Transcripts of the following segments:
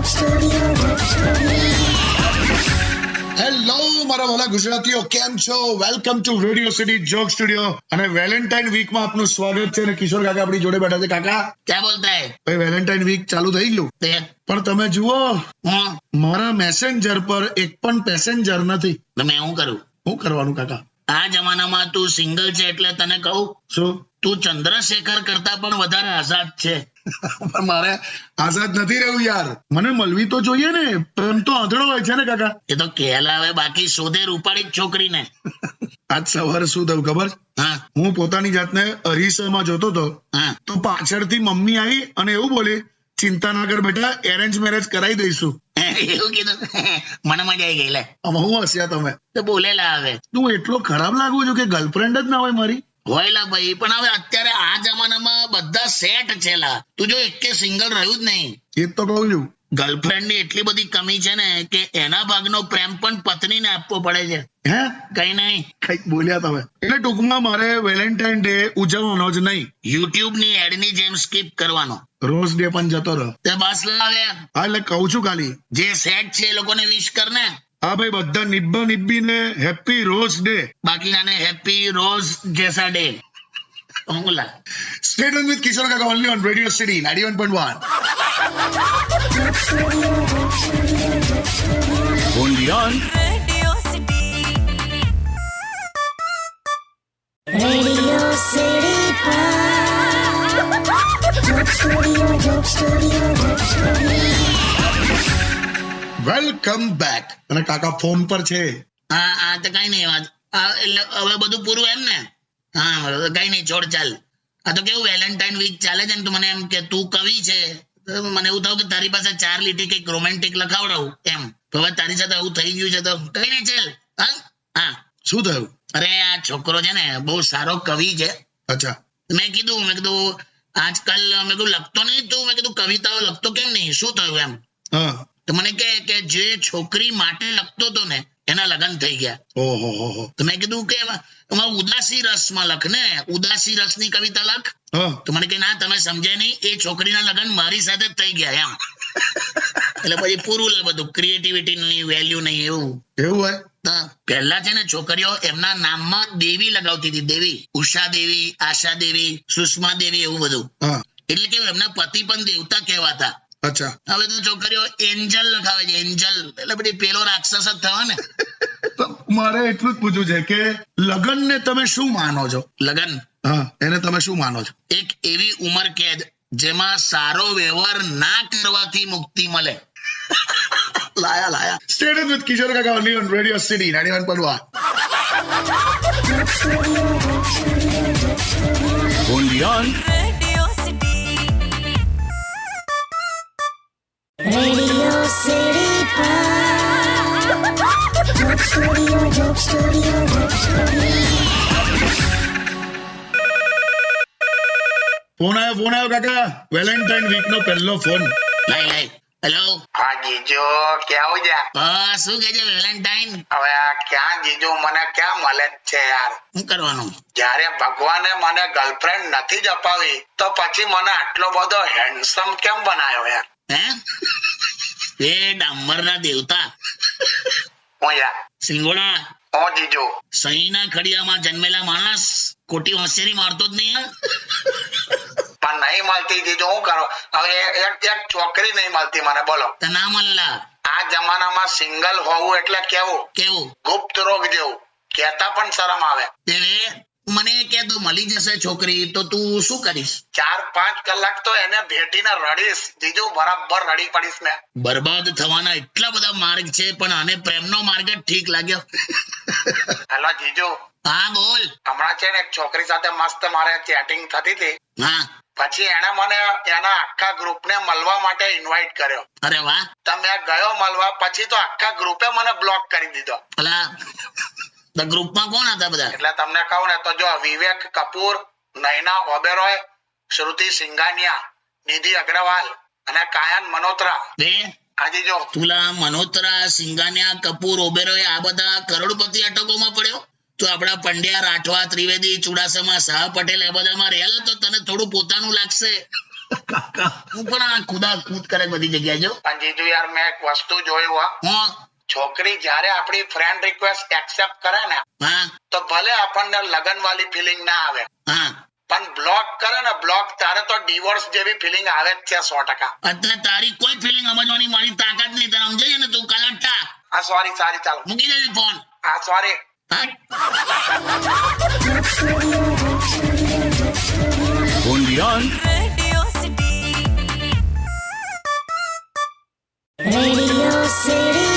Hello મારા વાલા ગુજરાતીઓ, કેમ છો? Welcome to radio city joke studio. અને વેલેન્ટાઇન વીક માં આપનું સ્વાગત છે. અને કિશોર કાકા આપણી જોડે બેઠા છે. કાકા क्या बोलता है ભાઈ, વેલેન્ટાઇન વીક ચાલુ થઈ ગયું, તે પણ તમે જુઓ હું મારા મેસેન્જર પર એક પણ પેસેન્જર નથી. તો મેં શું કરું? શું કરવાનું કાકા? આ જમાનામાં તું સિંગલ છે એટલે તને કહું, શું? તું ચંદ્રશેખર કરતા પણ વધારે આઝાદ છે. પણ મારે આઝાદ નથી રહેવું યાર, મને મળવી તો જોઈએ ને. પ્રેમ તો આંધળો હોય છે ને કાકા. એ તો કહેલાવે, બાકી શોધે રૂપાળી જ છોકરીને. આજ સવારે શું થયું ખબર? હા હું પોતાની જાતને અરીસામાં જોતો હતો, હા તો પાછળથી મમ્મી આવી અને એવું બોલી, ચિંતા ના કર બેટા, એરેન્જ મેરેજ કરાવી દઈશું. એવું કીધું? મને મજા આવી ગઈ. લે આમાં હું હસ્યા તમે? તો બોલેલા હવે તું એટલો ખરાબ લાગુ છું કે ગર્લફ્રેન્ડ જ ના હોય મારી? હોયલા ભાઈ, પણ હવે અત્યારે આ જમાનામાં બધા સેટ છેલા. તું જો એક સિંગલ રહ્યું જ નહીં. એ જ તો કહું છું. ગર્લફ્રેન્ડ ની એટલી બધી કમી છે ને કે એના ભાગનો પ્રેમ પણ પત્નીને આપવો પડે છે. હે? કઈ નહીં, કઈક બોલ્યા તમે. એટલે ટૂંકમાં મારે વેલેન્ટાઇન ડે ઉજવવાનો જ નહીં, યુટ્યુબ ની એડ ની જેમ સ્કીપ કરવાનો. રોઝ ડે પણ જતો રહ્યો. તે બસ લાવે, હા, એટલે કહું છું ખાલી, જે સેટ છે એ લોકોને વિશ કર ને. હા ભાઈ, બધા નિબ્બા નિબ્બીને હેપી રોઝ ડે. બાકીનાને હેપી રોઝ જેસા ડે. હોંગલા સ્ટે ટ્યુન વિથ કિશોર કાકા only on radio city 91.1. only on Radio City. Radio City welcome back. અને કાકા ફોન પર છે. આ તો કઈ નહીં વાત. એટલે હવે બધું પૂરું એમ ને? હા, કઈ નહીં, છોડ, ચાલ. આ તો કેવું વેલેન્ટાઇન વીક ચાલે છે ને, તો મને એમ કે તું કવિ છે, તો મને એવું થયું કે તારી પાસે 4 લીટી કઈક રોમેન્ટિક લખાવડાવું એમ. તો હવે તારી સાથે આવું થઈ ગયું છે તો કઈ નહીં, ચાલ. હા હા, શું થયું? અરે આ છોકરો છે ને બહુ સારો કવિ છે. અચ્છા. મેં કીધું આજકાલ મેં કીધું લખતો નહીં તું, મેં કીધું કવિતાઓ લખતો કેમ નહીં, શું થયું એમ? હા. તો મને કે જે છોકરી માટે લખતો હતો ને એના લગ્ન થઈ ગયા. ઓહો હો હો. તો મેં કીધું કે એમાં ઉદાસી રસમાં લખ ને, ઉદાસી રસની કવિતા લખ. હા. તો મને કે ના, તમે સમજાય નહીં, એ છોકરીના લગ્ન મારી સાથે જ થઈ ગયા એમ. એટલે પછી પૂરું લે બધું, ક્રિએટિવિટી નહીં, વેલ્યુ નહીં, એવું. એવું હોય? પહેલા છે ને છોકરીઓ એમના નામમાં દેવી લગાવતી હતી, દેવી. ઉષા દેવી, આશા દેવી, સુષ્મા દેવી, એવું બધું. હા. એટલે કે એમના પતિ પણ દેવતા કહેવાતા. અચ્છા. હવે તો છોકરીઓ એન્જલ લખાવે છે, એન્જલ. એટલે બધી પેલો રાક્ષસ જ થયો ને. તો મારે એટલું જ પૂછવું છે કે લગનને તમે શું માનો છો? લગન હા, એને તમે શું માનો છો? એક એવી ઉંમર કેદ જેમાં સારો વ્યવહાર ના કરવાથી મુક્તિ મળે. લાયા. સ્ટે ટ્યુન વિથ કિશોર કાકા only on radio city 91.1. only on Radio City. Radio City Joke Studio. Phone આવ્યો કાકા. વેલેન્ટાઇન વીક નો પહેલો ફોન. લઈ હેલો. હા જીજુ, કેવું છે? શું કે છે વેલેન્ટાઇન? હવે આ ક્યાં જીજુ, મને ક્યાં મળે જ છે યાર. શું કરવાનું? જ્યારે ભગવાને મને ગર્લફ્રેન્ડ નથી જ અપાવી તો પછી મને આટલો બધો હેન્ડસમ કેમ બનાવ્યો યાર? હે? એ ડામરના દેવતા હું યાર, સિંગોડા હું જીજુ. સહીના ખડિયામાં જન્મેલા માણસ ખોટી હોશિયારી મારતો જ નહીં. પણ નહીં મળતી જીજુ, હું કરો હવે? એક છોકરી નહીં મળતી મને, બોલો. તો ના મળેલા. આ જમાનામાં સિંગલ હોવું એટલે કેવું? કેવું? ગુપ્ત રોગ જેવું. કહેતા પણ શરમ આવે. દેવે, મને કે તું મળી જશે છોકરી તો તું શું કરીશ? 4-5 કલાક તો એને ભેટીને રડીશ જીજુ, બરાબર રડી પડીશ મેં. બરબાદ થવાના એટલા બધા માર્ગ છે, પણ આને પ્રેમનો માર્ગ જ ઠીક લાગ્યો. હેલો જીજુ, હા બોલ. હમણાં છે ને એક છોકરી સાથે મસ્ત મારે ચેટિંગ થતી હતી. હા. પછી એને મને એના આખા ગ્રુપને મળવા માટે ઇન્વાઇટ કર્યો. અરે વાહ. તો મેં ગયો મળવા, પછી તો આખા ગ્રુપે મને બ્લોક કરી દીધો. અલા, ગ્રુપમાં કોણ હતા બધા? એટલે તમને કહું ને તો જો વિવેક કપૂર, નૈના ઓબેરોય, શ્રુતિ સિંઘાનિયા, નિધિ અગ્રવાલ અને કાયન મનોત્રા. બે હાજી જો. તુલા, મનોત્રા, સિંઘાનિયા, કપૂર, ઓબેરોય આ બધા કરોડપતિ અટકોમાં પડ્યો. તો આપડા પંડ્યા, રાઠવા, ત્રિવેદી, ચુડાસમા, શાહ પટેલ એ બધામાં રહેલો તો તને થોડું પોતાનું લાગશે. હું પણ આ ખુદા કૂદ કરે બધી જગ્યાએ જો. પણ જીજુ યાર મેં એક વસ્તુ જોયું હા, હું છોકરી જ્યારે આપણી ફ્રેન્ડ રિક્વેસ્ટ એક્સેપ્ટ કરે ને હા તો ભલે આપણને લગન વાળી ફિલિંગ ના આવે, હા પણ બ્લોક કરે ને બ્લોક ત્યારે તો ડિવોર્સ જેવી ફિલિંગ આવે જ છે 100%. એટલે તારી કોઈ ફિલિંગ સમજવાની મારી તાકાત નહીં. તને સમજાય છે ને તું કલાટા હા સોરી સારી ચાલો મૂકી દેજે ફોન. હા સોરી. હા only on Radio City. Radio City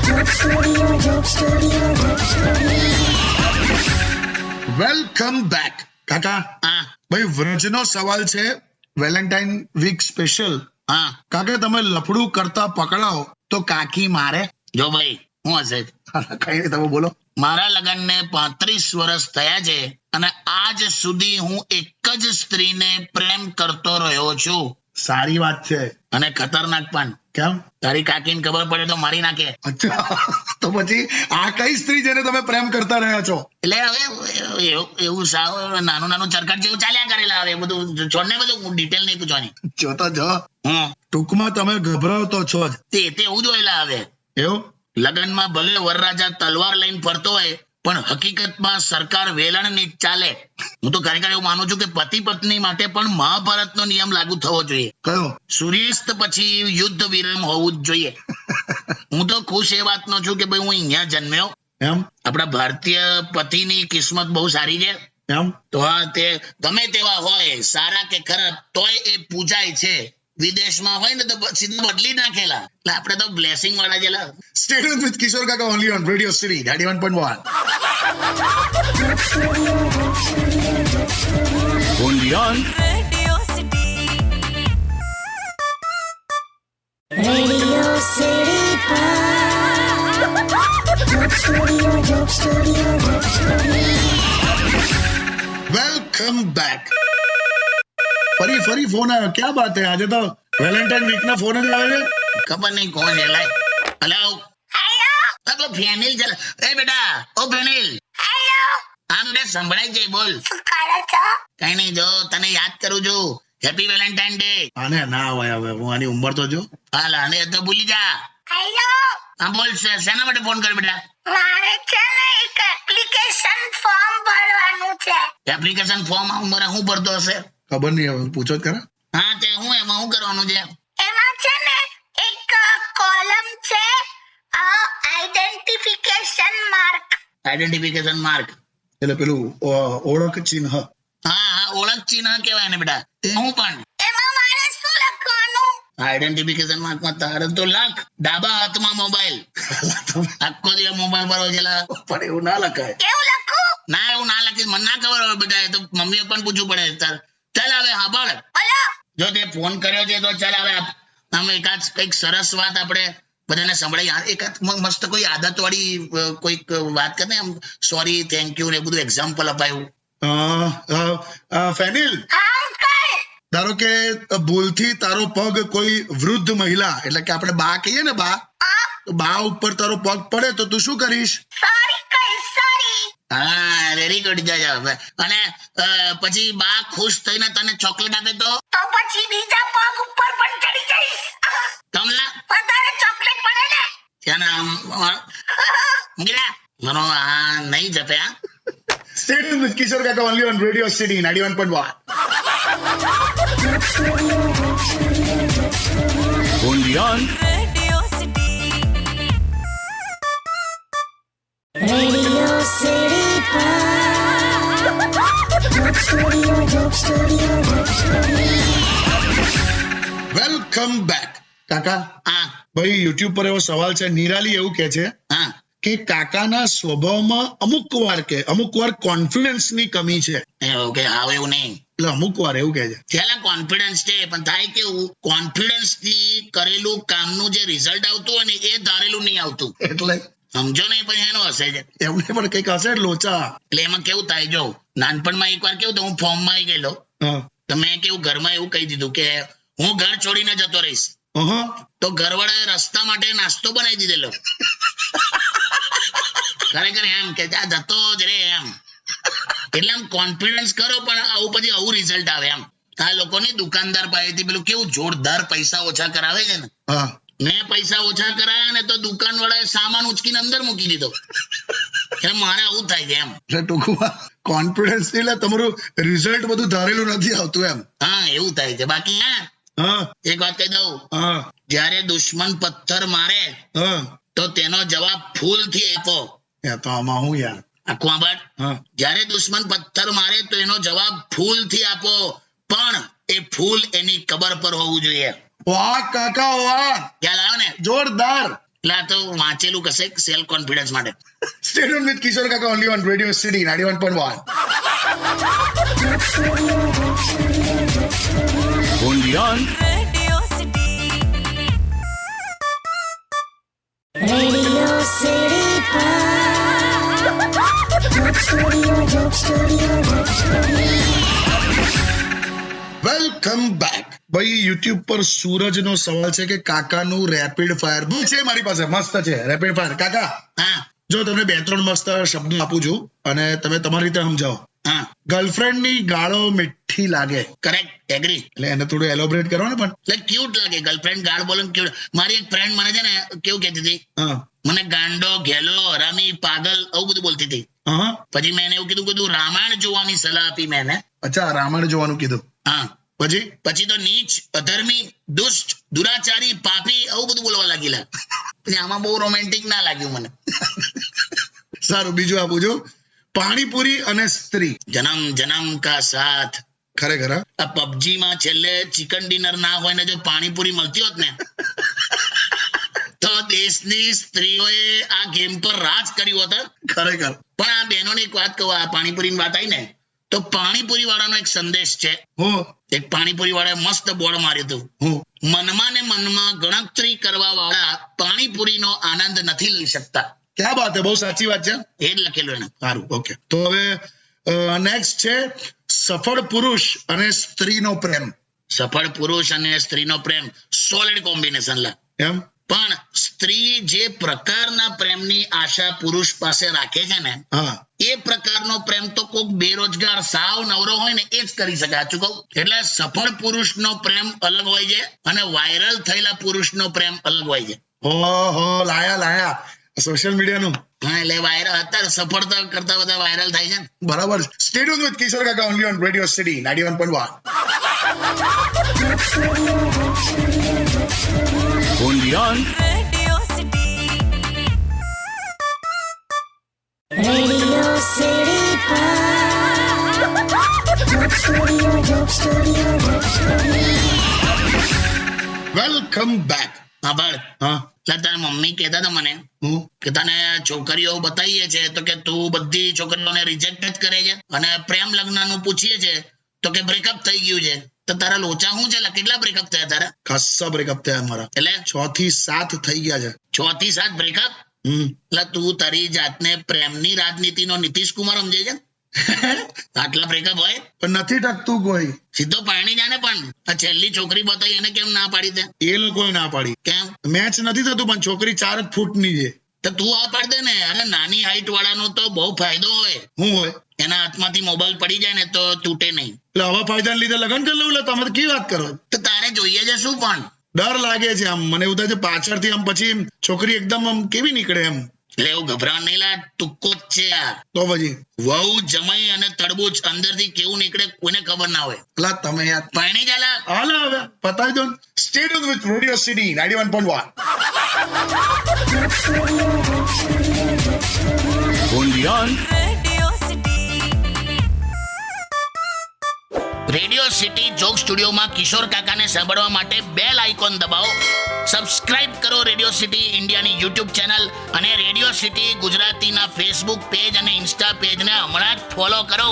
Joke Studio, Joke Studio, Joke Studio. Welcome back કાકા. હા ભાઈ વ્રજનો સવાલ છે, વેલેન્ટાઇન વીક સ્પેશિયલ. હા કાકા તમે લફડું કરતા પકડાઓ તો કાકી મારે. જો ભાઈ હું હશે કઈ નહીં, તમે બોલો. મારા લગ્નને 35 વર્ષ થયા છે અને આજ સુધી હું એક જ સ્ત્રીને પ્રેમ કરતો રહ્યો છું. સારી વાત છે. અને ખતરનાક પણ. કેમ? તારી કાકીને ખબર પડે તો મારી નાખે. અચ્છા, તો પછી આ કઈ સ્ત્રી જેને તમે પ્રેમ કરતા રહ્યા છો? એટલે હવે એવું સાવ નાનું નાનું ચરકટ જેવું ચાલ્યા કરેલા. હવે બધું છોડને, બધું ડિટેલ નહીં પૂછવાની. જોતો જો હમ ટૂંકમાં તમે ગભરાવતો છો જ. તે એવું જ હોયલા. હવે એવું? લગ્નમાં ભલે વરરાજા તલવાર લઈને ફરતો હોય પણ હકીકતમાં સરકાર વેલણની જ ચાલે. હું તો ખરેખર એવું માનું છું કે પતિ પત્ની માટે પણ મહાભારતનો નિયમ લાગુ થવો જોઈએ. કયો? સૂર્યાસ્ત પછી યુદ્ધ વિરામ હોવું જ જોઈએ. હું તો ખુશ એ વાતનો છું કે ભાઈ હું અહીંયા જન્મ્યો. એમ? આપણા ભારતીય પતિની કિસ્મત બહુ સારી છે. એમ? તો હા, તે ગમે તેવા હોય, સારા કે ખરાબ, તોય એ પૂજાય છે. વિદેશમાં હોય ને તો સીધા બદલી નાખેલા. એટલે આપણે તો બ્લેસિંગ વાળા જેલા. Stay tuned with કિશોર કાકા only on Radio City 91.1. only on Radio City. Radio City Joke Studio, Joke Studio, Joke Studio. Welcome back. ફરી ફોન આવ્યો. ક્યાં બાત હે? આજે તો વેલેન્ટાઇન વીક ના ફોન જ આવે છે. ખબર નહીં કોણ છે. લાય. હેલો. આ તો ફેનિલ છે. એ બેટા, ઓ ફેનિલ. આમ બે સંભળાય છે, બોલ. કઈ નહીં, જો તને યાદ કરું છું. Happy Valentine day. આને ના હોય હવે, હું આની ઉંમર તો જો. હાલ આને તો ભૂલી જા. હા બોલ, શેના માટે ફોન કર્યો બેટા? મારે છે ને એક એપ્લિકેશન ફોર્મ ભરવાનું છે. એપ્લિકેશન ફોર્મ મારે હું ભરતો હશે? ખબર નહીં, હવે પૂછો જ ખરા. હા તે હું એમાં હું કરવાનું છે? એમાં છે ને એક કોલમ છે આઈડેન્ટિફિકેશન માર્ક. Identification mark. એટલે પેલું ઓળખ ચિહ્ન. હા હા, ઓળખ ચિહ્ન કહેવાય ને બેટા. હું પણ એમાં મારે શું લખવાનું? આઈડેન્ટિફિકેશન માર્કમાં તારે તો લખ ડાબા હાથમાં મોબાઈલ. આખો દિવસ મોબાઈલ પર હોય પણ એવું ના લખાય. કેવું લખું? ના એવું ના લખીશ, મને ના ખબર હોય બેટા. એ તો મમ્મીએ પણ પૂછવું પડે. ચાલ હવે સાંભળ. બોલો. જો તે ફોન કર્યો છે તો ચાલ હવે આમ એકાદ કઈક સરસ વાત આપણે બધાને સંભળાઈ. એકાદ મસ્ત કોઈ આદત વાળી કોઈક વાત કરે, આમ સોરી, થેન્ક યુ ને બધું એક્ઝામ્પલ અપાયું. ફેનિલ, હા અંકલ. ધારો કે ભૂલથી તારો પગ કોઈ વૃદ્ધ મહિલા, એટલે કે આપણે બા કહીએ ને, બા, તો બા ઉપર તારો પગ પડે તો તું શું કરીશ? સોરી કહીશ, સોરી. હા, વેરી ગુડ. હવે અને પછી બા ખુશ થઈને તને ચોકલેટ આપે તો પછી બીજા પગ ઉપર પણ ચડી જઈશ. કમલા વધારે ચોકલેટ પડે ને. ત્યાં મૂકી મારો આ નહીં જપે. હા Stay tuned with કિશોર કાકા only on Radio City 91.1. only on Radio City. Radio City Joke Studio, Joke Studio, Joke Studio. Welcome back. કાકા, હા ભાઈ યુટ્યુબ પર એવો સવાલ છે, નિરાલી એવું કે છે હા કે કાકાના સ્વભાવમાં અમુક વાર કોન્ફિડન્સ ની કમી છે. એવું કે આવ એવું નહીં. એટલે અમુક વાર એવું કે છે. પેલા કોન્ફિડન્સ છે, પણ થાય કેવું, કોન્ફિડન્સ થી કરેલું કામનું જે રિઝલ્ટ આવતું હોય ને એ ધારેલું નહીં આવતું. એટલે સમજો નહીં, પછી એનો હશે છે. એમને પણ કઈક હશે લોચા. એટલે એમાં કેવું થાય, જો નાનપણમાં એકવાર કેવું, તો હું ફોર્મમાં આવી ગયેલો. હા. તો મેં કેવું ઘરમાં એવું કહી દીધું કે હું ઘર છોડીને જતો રહીશ. હા. તો ઘરવાળાએ રસ્તા માટે નાસ્તો બનાવી દીધેલો. ખરેખર એમ કે જા જતો જ રે એમ. એટલે આમ કોન્ફિડન્સ કરો, પણ આવું પછી આવું રિઝલ્ટ આવે. આમ આ લોકોની દુકાનદાર પાસેથી પેલું કેવું જોરદાર પૈસા ઓછા કરાવે છે ને, હા મેં પૈસા ઓછા કરાયા ને તો દુકાન વાળાએ સામાન ઉચકીને અંદર મૂકી દીધો. એટલે મારે આવું થાય છે એમ. એટલે ટૂંકમાં કોન્ફિડન્સ એટલે તમારું રિઝલ્ટ બધું ધારેલું નથી આવતું એમ. હા એવું થાય છે. બાકી હા એક વાત કહી દઉં, હા જ્યારે દુશ્મન પથ્થર મારે હા તો તેનો જવાબ ફૂલથી આપો. યાર તો આમાં હું યાર. આખું આંબળ. હા જ્યારે દુશ્મન પથ્થર મારે તો એનો જવાબ ફૂલથી આપો, પણ એ ફૂલ એની કબર પર હોવું જોઈએ. વાહ કાકા વાહ, ખ્યાલ આવ્યો ને? જોરદાર. એટલે આ તો વાંચેલું કશે સેલ્ફ કોન્ફિડન્સ માટે. Stay tuned with કિશોર કાકા only on Radio City 91.1. only on Radio City. Radio City Joke Studio, Joke Studio, Joke Studio. Welcome back. ભાઈ યુટ્યુબ પર સૂરજનો સવાલ છે કે કાકાનું રેપિડ ફાયર બહુ છે મારી પાસે, મસ્ત છે રેપિડ ફાયર. કાકા હા જો તમને 2-3 મસ્ત શબ્દો આપું છું અને તમે તમારી રીતે સમજાવો. હા ગર્લફ્રેન્ડ ની ગાળો મીઠી લાગે, કરેક્ટ, એગ્રી. એટલે એને થોડું એલોબરેટ કરો ને. પણ એટલે ક્યુટ લાગે. ગર્લફ્રેન્ડ ગાળ બોલે ક્યુટ. મારી એક ફ્રેન્ડ મને છે ને કેવું કહેતી હતી, હા મને ગાંડો, ઘેલો, હરામી, પાગલ આવું બધું બોલતી હતી. હા પછી મેં એને એવું કીધું કે તું રામાયણ જોવાની સલાહ આપી મેં એને. અચ્છા રામાયણ જોવાનું કીધું. હા પછી તો નીચ, અધર્મી, દુષ્ટ, દુરાચારી, પાપી આવું બધું બોલવા લાગેલા. પછી આમાં બહુ રોમેન્ટિક ના લાગ્યું મને. સારું બીજું આપું છું, પાણીપુરી અને સ્ત્રી. જન્મ જન્મ કા સાથ. ખરેખર હા? આ પબજી માં છેલ્લે ચિકન ડિનર ના હોય ને જો પાણીપુરી મળતી હોત ને તો દેશની સ્ત્રીઓએ આ ગેમ પર રાજ કર્યું હોત. ખરેખર. પણ આ બહેનોને એક વાત કહું, આ પાણીપુરીની વાત આવી ને તો પાણીપુરી વાળાનો એક સંદેશ છે. હું એક પાણીપુરી વાળાએ મસ્ત બોર્ડ માર્યું હતું, હું મનમાં ને મનમાં ગણતરી કરવા વાળા પાણીપુરીનો આનંદ નથી લઈ શકતા. ક્યાં વાત હે, બહુ સાચી વાત છે. એ જ લખેલું એને. સારું ઓકે. તો હવે નેક્સ્ટ છે સફળ પુરુષ અને સ્ત્રીનો પ્રેમ. સફળ પુરુષ અને સ્ત્રીનો પ્રેમ સોલિડ કોમ્બિનેશન લા. એમ પણ સ્ત્રી જે પ્રકારના પ્રેમની આશા પુરુષ પાસે રાખે છે ને હા એ પ્રકારનો પ્રેમ તો કોક બેરોજગાર સાવ નવરો હોય ને એ જ કરી શકે. સાચું કહું? એટલે સફળ પુરુષનો પ્રેમ અલગ હોય છે અને વાયરલ થયેલા પુરુષનો પ્રેમ અલગ હોય છે. હો લાયા સોશિયલ મીડિયાનું. હા એટલે વાયરલ અત્યારે સફળતા કરતા બધા વાયરલ થાય છે ને. બરાબર. સ્ટે ટ્યુન્ડ વિથ કિશોર કાકા only on Radio City 91.1. only on Radio City. Radio City Joke Studio, Joke Studio, Joke Studio. Welcome back. હા ભાઈ, હા એટલે તારા મમ્મી કહેતા હતા મને હું કે તને છોકરીઓ બતાવીએ છે તો કે તું બધી છોકરીઓને રિજેક્ટ જ કરે છે અને પ્રેમ લગ્નનું પૂછીએ છે તો કે બ્રેકઅપ થઈ ગયું છે. તો તારા લોચા શું છે? કેટલા બ્રેકઅપ થયા તારા? ખાસ્સા બ્રેકઅપ થયા મારા. એટલે 6 થી 7 થઈ ગયા છે. 6 થી 7 બ્રેકઅપ. એટલે તું તારી જાતને પ્રેમની રાજનીતિનો નીતિશ કુમાર સમજે છે? આટલા બ્રેકઅપ હોય પણ નથી ટકતું કોઈ. સીધો પાણી જાને. પણ આ છેલ્લી છોકરી બતાવી એને કેમ ના પાડી દે? એ લોકોએ ના પાડી. કેમ? મેચ નથી થતું પણ છોકરી 4 ફૂટની છે. તો તું આ પાડ દે ને. અરે નાની હાઈટ વાળાનો તો બહુ ફાયદો હોય. હું હોય એના હાથમાંથી મોબાઈલ પડી જાય ને તો તૂટે નહીં. એટલે આવા ફાયદાને લીધે લગ્ન કરી લઉં. તમે તો કેવી વાત કરો? તો તારે જોઈએ છે શું? પણ ડર લાગે છે આમ. મને એવું થાય છે પાછળથી આમ પછી છોકરી એકદમ આમ કેવી નીકળે એમ. એટલે એવું ગભરાવા નહીં લા, ટૂંકો જ છે આ. તો પછી વહુ જમાઈ અને તડબૂચ અંદરથી કેવું નીકળે કોઈને ખબર ના હોય. પેલા તમે યાર પાણી ચાલા. હાલ હવે પતાવી દો. Stay tuned with Radio City 91.1. only on Radio City. Radio city joke સ્ટુડિયોમાં કિશોર કાકાને સાંભળવા માટે બેલ આઇકોન દબાવો. સબસ્ક્રાઇબ કરો રેડિયો સિટી ઇન્ડિયાની યુટ્યુબ ચેનલ અને રેડિયો સિટી ગુજરાતીના ફેસબુક પેજ અને ઇન્સ્ટા પેજને હમણાં જ ફોલો કરો.